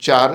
4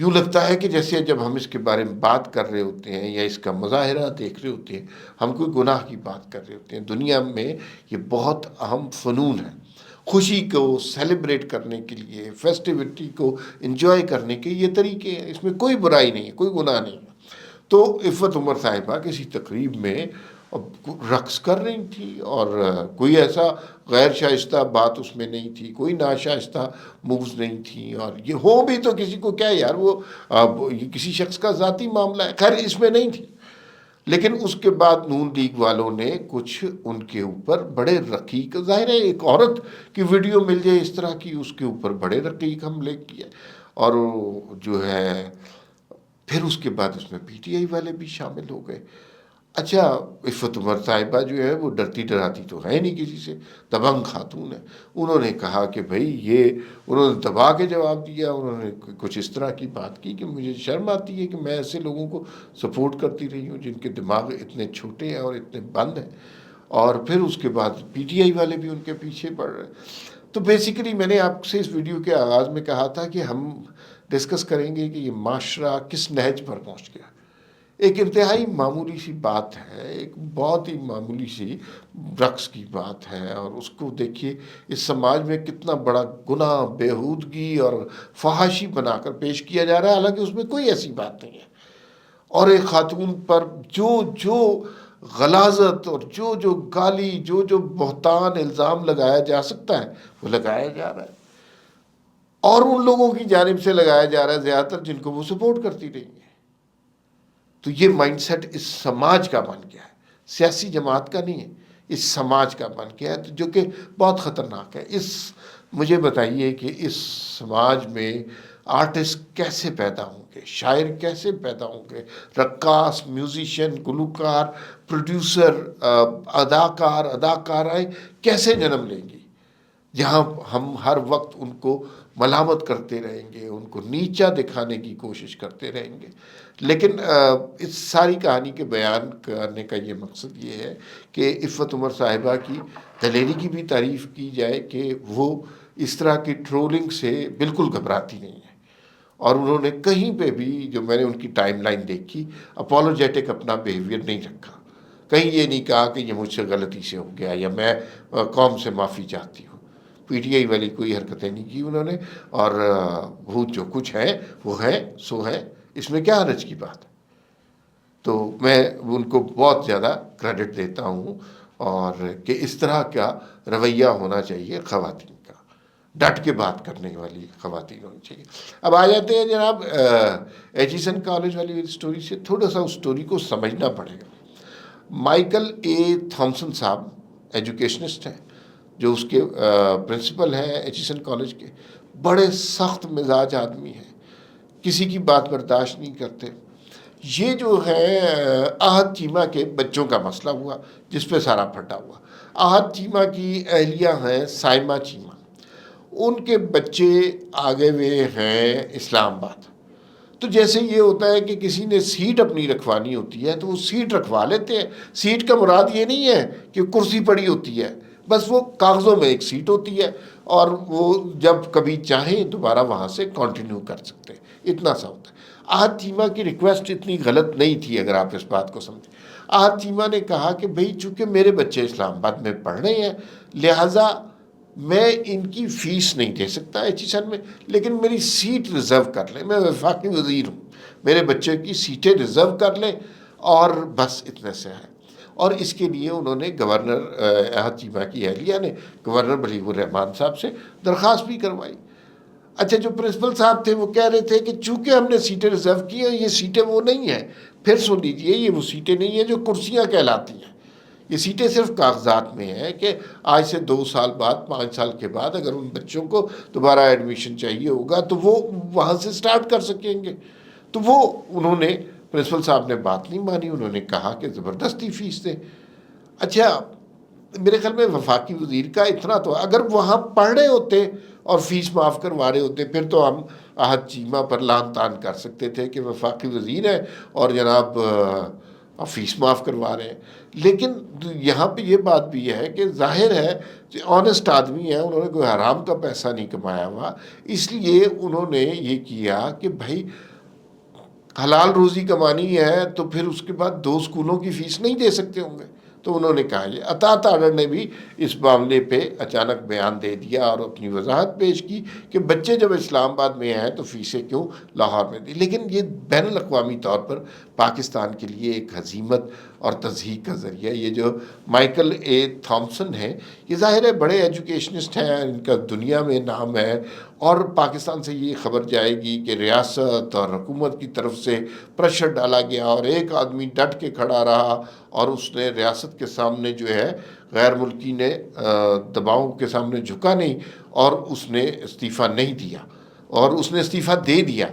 یوں لگتا ہے کہ جیسے جب ہم اس کے بارے میں بات کر رہے ہوتے ہیں یا اس کا مظاہرہ دیکھ رہے ہوتے ہیں، ہم کوئی گناہ کی بات کر رہے ہوتے ہیں۔ دنیا میں یہ بہت اہم فنون ہے، خوشی کو سیلیبریٹ کرنے کے لیے، فیسٹیوٹی کو انجوائے کرنے کے یہ طریقے ہیں، اس میں کوئی برائی نہیں ہے، کوئی گناہ نہیں ہے۔ تو عفت عمر صاحبہ کسی تقریب میں رقص کر رہی تھی، اور کوئی ایسا غیر شائستہ بات اس میں نہیں تھی، کوئی ناشائستہ مووز نہیں تھی، اور یہ ہو بھی تو کسی کو کیا یار، وہ یہ کسی شخص کا ذاتی معاملہ ہے، خیر اس میں نہیں تھی۔ لیکن اس کے بعد نون لیگ والوں نے کچھ ان کے اوپر بڑے رقیق، ظاہر ہے ایک عورت کی ویڈیو مل جائے اس طرح کی، اس کے اوپر بڑے رقیق حملے کیے، اور جو ہے پھر اس کے بعد اس میں پی ٹی آئی والے بھی شامل ہو گئے۔ اچھا، عفت عمر صاحبہ جو ہے وہ ڈرتی ڈراتی تو ہے نہیں کسی سے، دبنگ خاتون ہے۔ انہوں نے کہا کہ بھائی یہ، انہوں نے دبا کے جواب دیا، انہوں نے کچھ اس طرح کی بات کی کہ مجھے شرم آتی ہے کہ میں ایسے لوگوں کو سپورٹ کرتی رہی ہوں جن کے دماغ اتنے چھوٹے ہیں اور اتنے بند ہیں، اور پھر اس کے بعد پی ٹی آئی والے بھی ان کے پیچھے پڑ رہے ہیں۔ تو بیسیکلی میں نے آپ سے اس ویڈیو کے آغاز میں کہا تھا کہ ہم ڈسکس کریں گے کہ یہ معاشرہ کس نہج پر پہنچ گیا۔ ایک انتہائی معمولی سی بات ہے، ایک بہت ہی معمولی سی رقص کی بات ہے، اور اس کو دیکھیے اس سماج میں کتنا بڑا گناہ، بےہودگی اور فحاشی بنا کر پیش کیا جا رہا ہے، حالانکہ اس میں کوئی ایسی بات نہیں ہے۔ اور ایک خاتون پر جو غلاظت اور جو گالی، جو بہتان الزام لگایا جا سکتا ہے وہ لگایا جا رہا ہے، اور ان لوگوں کی جانب سے لگایا جا رہا ہے زیادہ تر جن کو وہ سپورٹ کرتی رہی ہیں۔ تو یہ مائنڈ سیٹ اس سماج کا بن گیا ہے، سیاسی جماعت کا نہیں ہے، اس سماج کا بن گیا ہے، جو کہ بہت خطرناک ہے۔ مجھے بتائیے کہ اس سماج میں آرٹسٹ کیسے پیدا ہوں گے، شاعر کیسے پیدا ہوں گے، رقاص، میوزیشین، گلوکار، پروڈیوسر، اداکار، اداکارائیں کیسے جنم لیں گی، جہاں ہم ہر وقت ان کو ملامت کرتے رہیں گے، ان کو نیچا دکھانے کی کوشش کرتے رہیں گے۔ لیکن اس ساری کہانی کے بیان کرنے کا یہ مقصد یہ ہے کہ عفت عمر صاحبہ کی دلیری کی بھی تعریف کی جائے کہ وہ اس طرح کی ٹرولنگ سے بالکل گھبراتی نہیں ہے، اور انہوں نے کہیں پہ بھی، جو میں نے ان کی ٹائم لائن دیکھی، اپولوجیٹک اپنا بیہیویئر نہیں رکھا، کہیں یہ نہیں کہا کہ یہ مجھ سے غلطی سے ہو گیا یا میں قوم سے معافی چاہتی ہوں۔ پی ٹی آئی والی کوئی حرکتیں نہیں کی انہوں نے، اور وہ جو کچھ ہے وہ ہے سو ہے، اس میں کیا حرج کی بات ہے۔ تو میں ان کو بہت زیادہ کریڈٹ دیتا ہوں، اور کہ اس طرح کا رویہ ہونا چاہیے خواتین کا، ڈٹ کے بات کرنے والی خواتین ہونی چاہیے۔ اب آ جاتے ہیں جناب ایچیسن کالج والی اسٹوری سے، تھوڑا سا اس اسٹوری کو سمجھنا پڑے گا۔ مائیکل اے تھامسن صاحب ایجوکیشنسٹ ہیں، جو اس کے پرنسپل ہیں ایچیسن کالج کے، بڑے سخت مزاج آدمی ہیں، کسی کی بات برداشت نہیں کرتے۔ یہ جو ہے احد چیمہ کے بچوں کا مسئلہ ہوا جس پہ سارا پھٹا ہوا۔ احد چیمہ کی اہلیہ ہیں سائمہ چیمہ، ان کے بچے آگے ہوئے ہیں اسلام آباد۔ تو جیسے یہ ہوتا ہے کہ کسی نے سیٹ اپنی رکھوانی ہوتی ہے تو وہ سیٹ رکھوا لیتے ہیں۔ سیٹ کا مراد یہ نہیں ہے کہ کرسی پڑی ہوتی ہے، بس وہ کاغذوں میں ایک سیٹ ہوتی ہے، اور وہ جب کبھی چاہیں دوبارہ وہاں سے کنٹینیو کر سکتے ہیں، اتنا سا ہوتا ہے۔ احد چیمہ کی ریکویسٹ اتنی غلط نہیں تھی اگر آپ اس بات کو سمجھیں۔ احد چیمہ نے کہا کہ بھئی چونکہ میرے بچے اسلام آباد میں پڑھ رہے ہیں، لہٰذا میں ان کی فیس نہیں دے سکتا ایچیسن میں، لیکن میری سیٹ ریزرو کر لیں، میں وفاقی وزیر ہوں، میرے بچے کی سیٹیں ریزرو کر لیں، اور بس اتنے سے ہے۔ اور اس کے لیے انہوں نے گورنر، احد چیمہ کی اہلیہ نے گورنر بلیغ الرحمان صاحب سے درخواست بھی کروائی۔ اچھا، جو پرنسپل صاحب تھے وہ کہہ رہے تھے کہ چونکہ ہم نے سیٹیں ریزرو کی ہیں، یہ سیٹیں وہ نہیں ہیں۔ پھر سن لیجیے، یہ وہ سیٹیں نہیں ہیں جو کرسیاں کہلاتی ہیں، یہ سیٹیں صرف کاغذات میں ہیں کہ آج سے 2 سال بعد، 5 سال کے بعد اگر ان بچوں کو دوبارہ ایڈمیشن چاہیے ہوگا تو وہ وہاں سے سٹارٹ کر سکیں گے۔ تو وہ انہوں نے، پرنسپل صاحب نے بات نہیں مانی، انہوں نے کہا کہ زبردستی فیس دیں۔ اچھا، میرے خیال میں وفاقی وزیر کا اتنا تو، اگر وہاں پڑھ رہے ہوتے اور فیس معاف کروا رہے ہوتے پھر تو ہم احد چیمہ پر لعن طعن کر سکتے تھے کہ وفاقی وزیر ہے اور جناب فیس معاف کروا رہے ہیں۔ لیکن یہاں پہ یہ بات بھی ہے کہ ظاہر ہے کہ آنیسٹ آدمی ہے، انہوں نے کوئی حرام کا پیسہ نہیں کمایا ہوا، اس لیے انہوں نے یہ کیا کہ بھائی حلال روزی کمانی ہے تو پھر اس کے بعد 2 اسکولوں کی فیس نہیں دے سکتے ہوں گے؟ تو انہوں نے کہا یہ عطا تارڑ نے بھی اس معاملے پہ اچانک بیان دے دیا اور اپنی وضاحت پیش کی کہ بچے جب اسلام آباد میں ہیں تو فیسیں کیوں لاہور میں دی. لیکن یہ بین الاقوامی طور پر پاکستان کے لیے ایک ہزیمت اور تضحیک کا ذریعہ. یہ جو مائیکل اے تھامسن ہے، یہ ظاہر ہے بڑے ایجوکیشنسٹ ہیں، ان کا دنیا میں نام ہے، اور پاکستان سے یہ خبر جائے گی کہ ریاست اور حکومت کی طرف سے پریشر ڈالا گیا اور ایک آدمی ڈٹ کے کھڑا رہا اور اس نے ریاست کے سامنے جو ہے غیر ملکی نے دباؤں کے سامنے جھکا نہیں اور اس نے استعفیٰ نہیں دیا، اور اس نے استعفیٰ دے دیا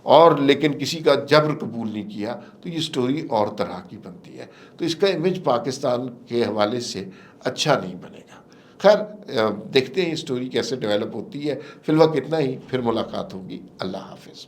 اور لیکن کسی کا جبر قبول نہیں کیا، تو یہ سٹوری اور طرح کی بنتی ہے. تو اس کا امیج پاکستان کے حوالے سے اچھا نہیں بنے گا. خیر دیکھتے ہیں یہ سٹوری کیسے ڈیولپ ہوتی ہے. فی الوقت اتنا ہی، پھر ملاقات ہوگی. اللہ حافظ.